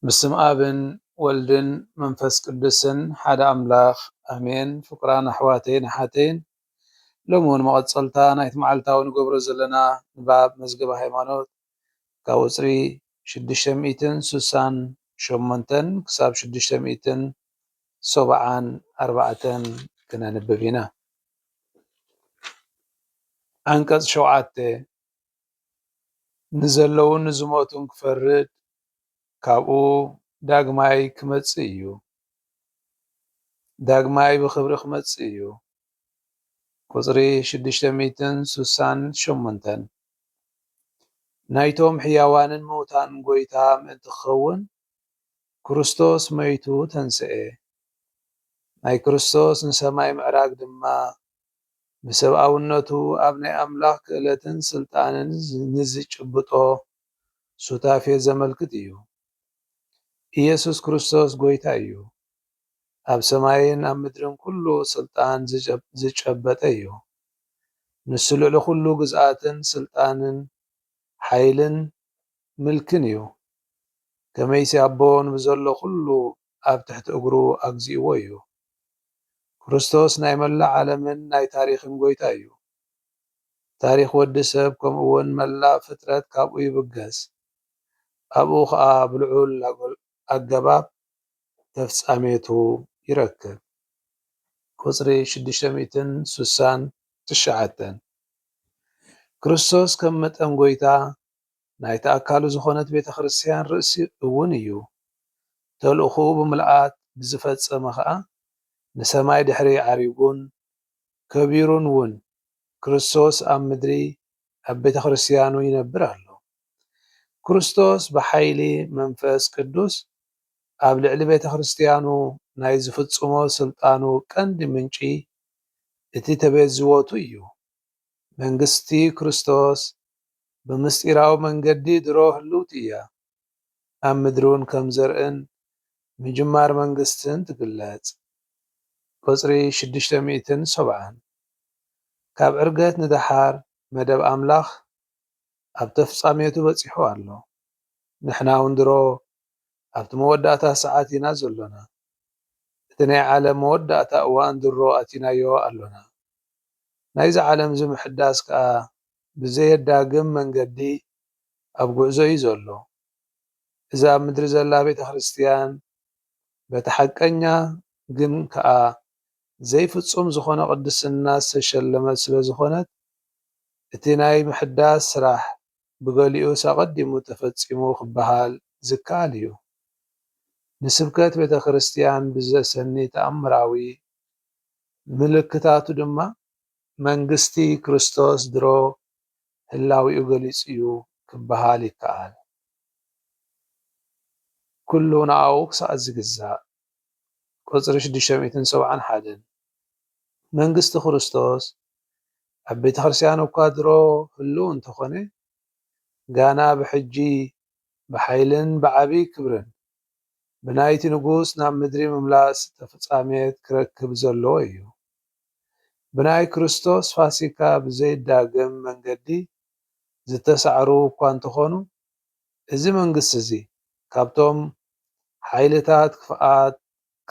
بسم آبن ولدن منفس قدسن حدا أملاخ أمين فقران أحواتين حاتين لمون مقصلتا نايت معلتا ونقبر زلنا باب مزقب هيمانوت كاوصري شدشتميتن سوسان شمونتن كساب شدشتميتن سبعان أربعتن كنا نببينا أنكز شوعاتي نزلون نزموتن كفرد كابو ዳግማይ ክመጽእ እዩ ዳግማይ ብክብሪ ክመጽእ እዩ ቁጽሪ 668 ናይቶም ሕያዋንን ምዉታን ጎይታ ምእንቲ ክኸውን ክርስቶስ መይቱ ተንስአ ናይ ክርስቶስ ንሰማይ ምዕራግ ድማ ብሰብኣውነቱ ኣብ ናይ ኣምላኽ ክእለትን ስልጣንን ንዝጭብጦ ሱታፌ ዘመልክት እዩ ኢየሱስ ክርስቶስ ጎይታ እዩ ኣብ ሰማይን ኣብ ምድርን ኩሉ ስልጣን ዝጨበጠ እዩ ንሱ ልዕሊ ኩሉ ግዝኣትን ስልጣንን ሓይልን ምልክን እዩ ከመይሲ ኣቦን ብዘሎ ኩሉ ኣብ ትሕቲ እግሩ ኣግዚእዎ እዩ ክርስቶስ ናይ መላእ ዓለምን ናይ ታሪኽን ጎይታ እዩ ታሪኽ ወዲ ሰብ ከምኡ እውን መላእ ፍጥረት ካብኡ ይብገስ ኣብኡ ከዓ ብልዑል ኣገባብ ተፍጻሜቱ ይረክብ ቁጽሪ 669 ክርስቶስ ከም መጠን ጎይታ ናይ ተኣካሉ ዝኾነት ቤተ ክርስቲያን ርእሲ እውን እዩ ተልእኹ ብምልኣት ብዝፈጸመ ከዓ ንሰማይ ድሕሪ ዓሪጉን ከቢሩን እውን ክርስቶስ ኣብ ምድሪ ኣብ ቤተ ክርስቲያኑ ይነብር ኣሎ ክርስቶስ ብሓይሊ መንፈስ ቅዱስ ኣብ ልዕሊ ቤተ ክርስቲያኑ ናይ ዝፍጽሞ ስልጣኑ ቀንዲ ምንጪ እቲ ተቤዝዎቱ እዩ መንግስቲ ክርስቶስ ብምስጢራዊ መንገዲ ድሮ ህልውቲ እያ ኣብ ምድሩን ከም ዘርእን ምጅማር መንግስትን ትግለጽ ቁጽሪ 670 ካብ ዕርገት ንደሓር መደብ ኣምላኽ ኣብ ተፍጻሜቱ በጺሑ ኣሎ ንሕና እውን ድሮ ኣብቲ መወዳእታ ሰዓት ኢና ዘሎና እቲ ናይ ዓለም መወዳእታ እዋን ድሮ ኣቲናዮ ኣሎና ናይዚ ዓለም ዝምሕዳስ ከዓ ብዘየዳግም መንገዲ ኣብ ጉዕዞ እዩ ዘሎ እዛ ኣብ ምድሪ ዘላ ቤተ ክርስቲያን በቲ ሓቀኛ ግን ከዓ ዘይፍጹም ዝኾነ ቅድስና ዝተሸለመት ስለ ዝኾነት እቲ ናይ ምሕዳስ ስራሕ ብገሊኡ ኣቐዲሙ ተፈጺሙ ክበሃል ዝከኣል እዩ ንስብከት ቤተ ክርስቲያን ብዘሰኒ ተኣምራዊ ምልክታቱ ድማ መንግስቲ ክርስቶስ ድሮ ህላዊኡ ገሊጹ እዩ ክበሃል ይከኣል ኩሉ ንኣኡ ክሳብ ዝግዛእ ቁጽሪ 671 መንግስቲ ክርስቶስ ኣብ ቤተ ክርስቲያን እኳ ድሮ ህልው እንተኾነ ጋና ብሕጂ ብሓይልን ብዓቢይ ክብርን ብናይቲ ንጉስ ናብ ምድሪ ምምላስ ተፈጻሜት ክረክብ ዘለዎ እዩ ብናይ ክርስቶስ ፋሲካ ብዘይዳግም መንገዲ ዝተሳዕሩ እኳ እንተኾኑ እዚ መንግስቲ እዚ ካብቶም ሓይልታት ክፍኣት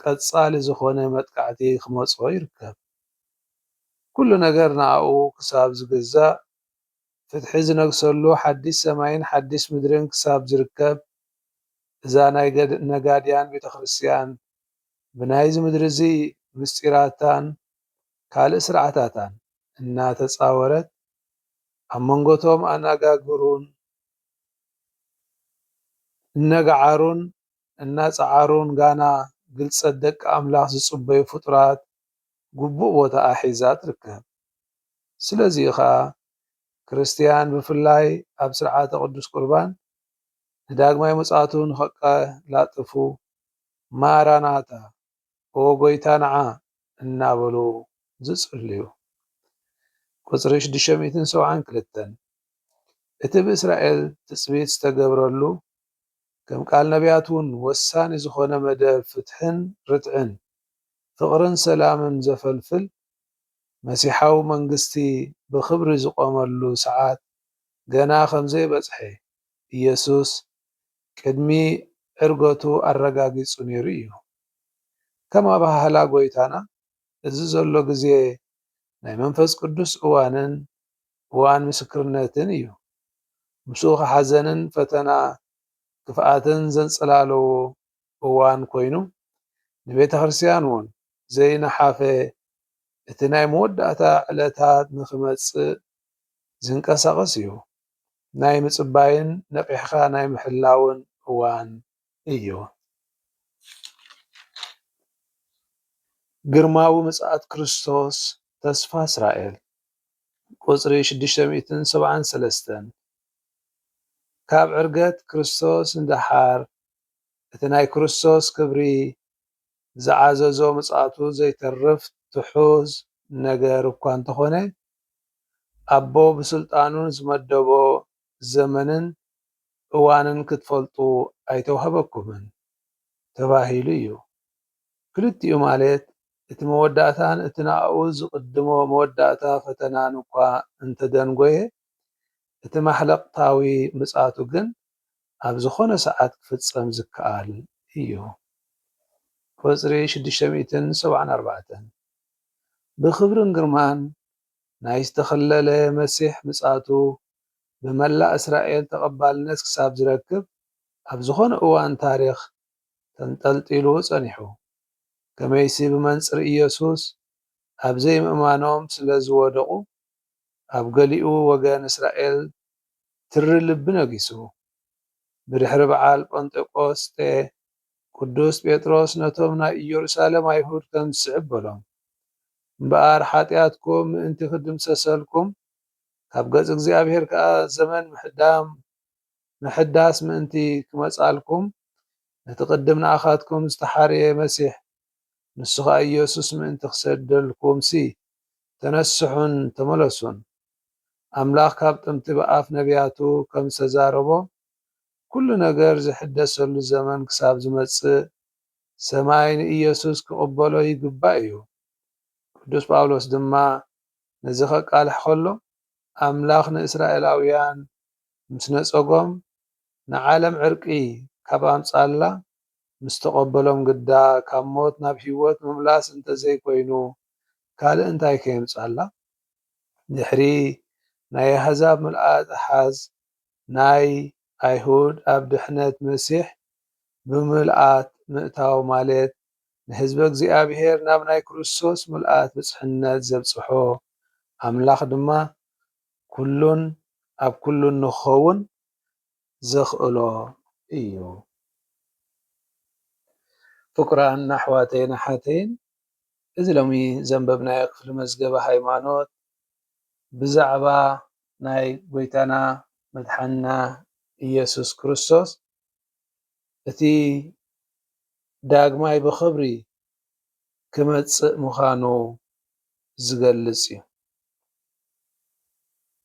ቀጻሊ ዝኾነ መጥቃዕቲ ክመጽኦ ይርከብ ኩሉ ነገር ንኣኡ ክሳብ ዝግዛእ ፍትሒ ዝነግሰሉ ሓድሽ ሰማይን ሓድሽ ምድርን ክሳብ ዝርከብ እዛ ናይ ነጋድያን ቤተ ክርስቲያን ብናይዚ ምድሪ እዚ ምስጢራታን ካልእ ስርዓታታን እናተፃወረት ኣብ መንጎቶም ኣነጋግሩን እነጋዓሩን እናፀዓሩን ጋና ግልፀት ደቂ ኣምላኽ ዝፅበዩ ፍጡራት ግቡእ ቦታ ሒዛ ትርከብ ስለዚ ከዓ ክርስቲያን ብፍላይ ኣብ ስርዓተ ቅዱስ ቁርባን ንዳግማይ ምጽኣቱ ንኸቀላጥፉ ማራናታ ኦ ጎይታ ነዓ እናበሉ ዝጽልዩ ቁጽሪ 672 እቲ ብእስራኤል ትጽቢት ዝተገብረሉ ከም ቃል ነቢያት እውን ወሳኒ ዝኾነ መደብ ፍትሕን ርትዕን ፍቕርን ሰላምን ዘፈልፍል መሲሓዊ መንግስቲ ብክብሪ ዝቆመሉ ሰዓት ገና ከም ዘይበጽሐ ኢየሱስ ቅድሚ ዕርገቱ ኣረጋጊጹ ነይሩ እዩ። ከም ኣባህላ ጎይታና እዚ ዘሎ ግዜ ናይ መንፈስ ቅዱስ እዋንን እዋን ምስክርነትን እዩ። ምስኡ ሓዘንን ፈተና ክፍኣትን ዘንጸላለዎ እዋን ኮይኑ ንቤተ ክርስቲያን እውን ዘይነሓፈ እቲ ናይ መወዳእታ ዕለታት ንኽመጽእ ዝንቀሳቐስ እዩ። ናይ ምጽባይን ነቒሕኻ ናይ ምሕላውን እዋን እዩ። ግርማዊ ምጽኣት ክርስቶስ ተስፋ እስራኤል ቁጽሪ 673 ካብ ዕርገት ክርስቶስ እንዳሓር እቲ ናይ ክርስቶስ ክብሪ ዝዓዘዞ ምጽኣቱ ዘይተርፍ ትሑዝ ነገር እኳ እንተኾነ ኣቦ ብስልጣኑን ዝመደቦ ዘመንን እዋንን ክትፈልጡ ኣይተውሃበኩምን ተባሂሉ እዩ። ክልቲኡ ማለት እቲ መወዳእታን እቲ ናብኡ ዝቕድሞ መወዳእታ ፈተናን እኳ እንተደንጎየ እቲ ማሕለቕታዊ ምጽኣቱ ግን ኣብ ዝኾነ ሰዓት ክፍጸም ዝከኣል እዩ። ቁጽሪ 674 ብክብርን ግርማን ናይ ዝተኸለለ መሲሕ ምጽኣቱ ብመላእ እስራኤል ተቐባልነት ክሳብ ዝረክብ ኣብ ዝኾነ እዋን ታሪኽ ተንጠልጢሉ ጸኒሑ። ከመይሲ ብመንጽሪ ኢየሱስ ኣብ ዘይምእማኖም ስለ ዝወደቑ ኣብ ገሊኡ ወገን እስራኤል ትሪ ልቢ ነጊሱ። ብድሕሪ በዓል ጴንጤቆስጤ ቅዱስ ጴጥሮስ ነቶም ናይ ኢየሩሳሌም ኣይሁድ ከም ዝስዕብ በሎም፣ እምበኣር ኃጢኣትኩም ምእንቲ ክድምሰሰልኩም ካብ ገጽ እግዚኣብሔር ከዓ ዘመን ምሕዳስ ምእንቲ ክመጻልኩም ነቲ ቅድም ንኣኻትኩም ዝተሓረየ መሲሕ ንሱ ኸዓ ኢየሱስ ምእንቲ ክሰደልኩምሲ ተነስሑን ተመለሱን። ኣምላኽ ካብ ጥንቲ ብኣፍ ነቢያቱ ከም ዝተዛረቦ ኩሉ ነገር ዝሕደሰሉ ዘመን ክሳብ ዝመጽእ ሰማይ ንኢየሱስ ክቕበሎ ይግባእ እዩ። ቅዱስ ጳውሎስ ድማ ነዚ ኸቃልሕ ከሎ ኣምላኽ ንእስራኤላውያን ምስ ነጸጎም ንዓለም ዕርቂ ካብ ኣምጻላ ምስ ተቐበሎም ግዳ ካብ ሞት ናብ ሕይወት ምምላስ እንተዘይኮይኑ ካልእ እንታይ ከየምጻላ? ድሕሪ ናይ ኣሕዛብ ምልኣት ኣሓዝ ናይ ኣይሁድ ኣብ ድሕነት መሲሕ ብምልኣት ምእታው ማለት ንህዝቢ እግዚኣብሔር ናብ ናይ ክርስቶስ ምልኣት ብጽሕነት ዘብጽሖ ኣምላኽ ድማ ኩሉን ኣብ ኩሉን ንኽኸውን ዘኽእሎ እዩ። ፍቁራን ኣሕዋተይን ኣሓተይን እዚ ሎሚ ዘንበብናዮ ክፍሊ መዝገበ ሃይማኖት ብዛዕባ ናይ ጎይታና መድሓኒና ኢየሱስ ክርስቶስ እቲ ዳግማይ ብኽብሪ ክመጽእ ምዃኑ ዝገልጽ እዩ።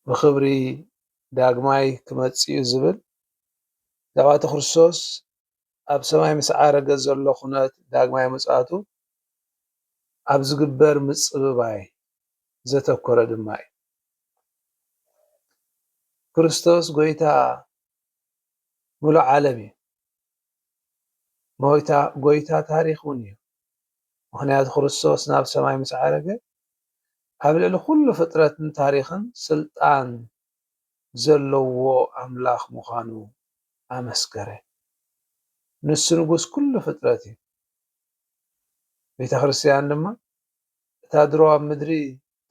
ብኽብሪ ዳግማይ ክመጽእ እዩ ዝብል ብዛዕባ እቲ ክርስቶስ ኣብ ሰማይ ምስ ዓረገ ዘሎ ኩነት ዳግማይ ምጽኣቱ ኣብ ዝግበር ምጽብባይ ዘተኮረ ድማ እዩ። ክርስቶስ ጎይታ ሙሉእ ዓለም እዩ። ጎይታ ታሪኽ እውን እዩ። ምክንያቱ ክርስቶስ ናብ ሰማይ ምስ ዓረገ ኣብ ልዕሊ ኩሉ ፍጥረትን ታሪኽን ስልጣን ዘለዎ ኣምላኽ ምዃኑ ኣመስከረ። ንሱ ንጉስ ኩሉ ፍጥረት እዩ። ቤተ ክርስቲያን ድማ እታ ድሮ ኣብ ምድሪ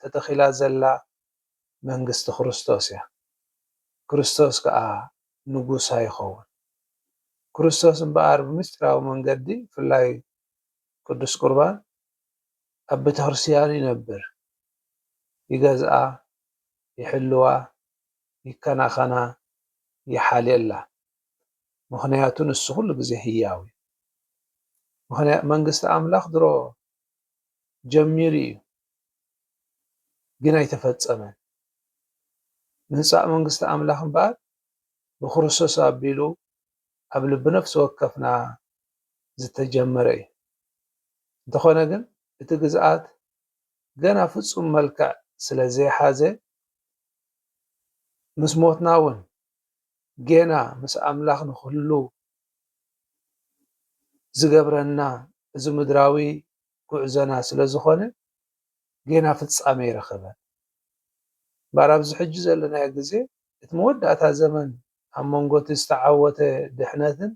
ተተኺላ ዘላ መንግስቲ ክርስቶስ እያ። ክርስቶስ ከዓ ንጉሳ ይኸውን። ክርስቶስ እምበኣር ብምስጢራዊ መንገዲ ብፍላይ ቅዱስ ቁርባን ኣብ ቤተ ክርስቲያን ይነብር፣ ይገዝኣ፣ ይሕልዋ፣ ይከናኸና፣ ይሓልየላ። ምክንያቱ ንሱ ኩሉ ግዜ ህያው እዩ። መንግስቲ ኣምላኽ ድሮ ጀሚሩ እዩ ግን ኣይተፈጸመን። ምንጻእ መንግስቲ ኣምላኽ እምበኣር ብክርስቶስ ኣቢሉ ኣብ ልቢ ነፍሲ ወከፍና ዝተጀመረ እዩ። እንተኾነ ግን እቲ ግዝኣት ገና ፍጹም መልክዕ ስለ ዘይሓዘ ምስ ሞትና እውን ጌና ምስ ኣምላኽ ንክህሉ ዝገብረና እዚ ምድራዊ ጉዕዞና ስለ ዝኾነ ገና ፍጻሜ ይረኸበን እምበር ኣብዚ ሕጂ ዘለናዮ ግዜ እቲ መወዳእታ ዘመን ኣብ መንጎ እቲ ዝተዓወተ ድሕነትን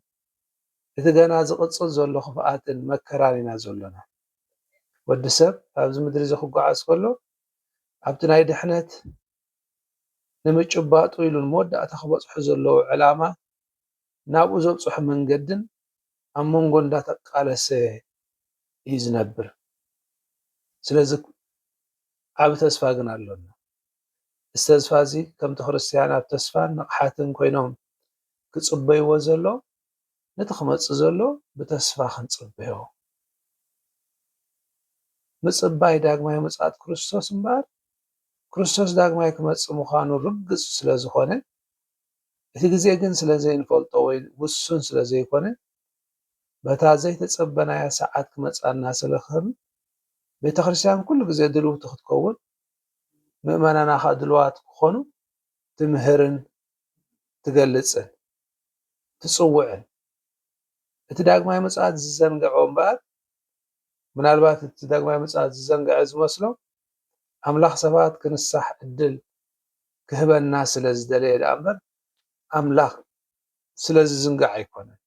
እቲ ገና ዝቕፅል ዘሎ ክፍኣትን መከራን ኢና ዘሎና ወዲ ሰብ ኣብዚ ምድሪ እዚ ክጓዓዝ ከሎ ኣብቲ ናይ ድሕነት ንምጭባጡ ኢሉ ንመወዳእታ ክበፅሑ ዘለዉ ዕላማ ናብኡ ዘብፅሑ መንገድን ኣብ መንጎ እንዳተቃለሰ እዩ ዝነብር ስለዚ ዓብ ተስፋ ግን ኣሎና እዚ ተስፋ እዚ ከምቲ ክርስትያን ኣብ ተስፋን ንቕሓትን ኮይኖም ክፅበይዎ ዘሎ ነቲ ክመፅእ ዘሎ ብተስፋ ክንፅበዮ ምፅባይ ዳግማይ ምጽኣት ክርስቶስ እምበር ክርስቶስ ዳግማይ ክመፅእ ምዃኑ ርግፅ ስለ ዝኾነ እቲ ግዜ ግን ስለ ዘይንፈልጦ ወይ ውሱን ስለ ዘይኮነ በታ ዘይተፀበናያ ሰዓት ክመፃና ስለኽእል ቤተክርስትያን ኩሉ ግዜ ድልውቲ ክትከውን ምእመናና ከዓ ድልዋት ክኾኑ ትምህርን ትገልፅን ትፅውዕን እቲ ዳግማይ ምጽኣት ዝዘንግዖ እምበር ምናልባት እቲ ዳግማይ ምጽኣት ዝዘንግዐ ዝመስሎ ኣምላኽ ሰባት ክንሳሕ ዕድል ክህበና ስለ ዝደለየ ደኣ እምበር ኣምላኽ ስለ ዝዝንጋዕ ኣይኮነን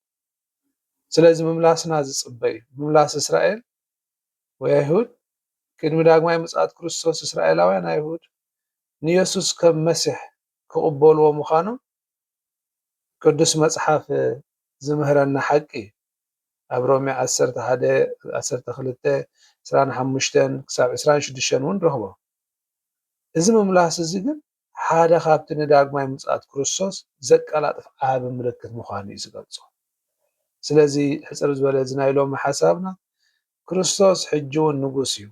ስለዚ ምምላስና ዝፅበይ ምምላስ እስራኤል ወይ ኣይሁድ ቅድሚ ዳግማይ ምጽኣት ክርስቶስ እስራኤላውያን ኣይሁድ ንየሱስ ከም መሲሕ ክቕበልዎ ምዃኖም ቅዱስ መጽሓፍ ዝምህረና ሓቂ ኣብ ሮሜ 11:12-25 ክሳብ 26 እውን ንረኽቦ እዚ ምምላስ እዚ ግን ሓደ ካብቲ ንዳግማይ ምጽኣት ክርስቶስ ዘቀላጥፍ ዓቢ ምልክት ምዃኑ እዩ ዝገልጾ ስለዚ ሕፅር ዝበለ እዚ ናይ ሎሚ ሓሳብና ክርስቶስ ሕጂ እውን ንጉስ እዩ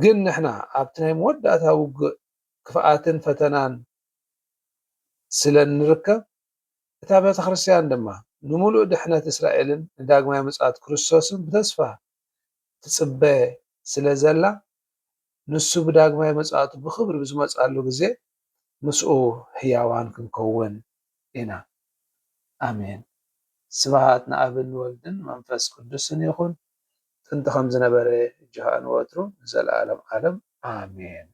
ግን ንሕና ኣብቲ ናይ መወዳእታ ውግእ ክፍኣትን ፈተናን ስለ ንርከብ እታ ቤተ ክርስትያን ድማ ንምሉእ ድሕነት እስራኤልን ንዳግማይ ምጽኣት ክርስቶስን ብተስፋ ትጽበ ስለ ዘላ ንሱ ብዳግማይ ምጽኣቱ ብክብሪ ብዝመጻሉ ግዜ ምስኡ ህያዋን ክንከውን ኢና ኣሜን ስብሃት ንኣብን ወልድን መንፈስ ቅዱስን ይኹን ጥንቲ ከም ዝነበረ ሕጂ ከዓ ንወትሩ ንዘለኣለም ዓለም ኣሜን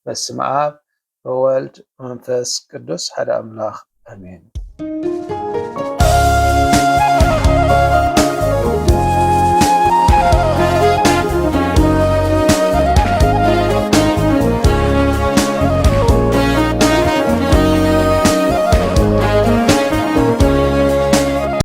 በስመ አብ ወወልድ መንፈስ ቅዱስ ሓደ ኣምላኽ ኣሜን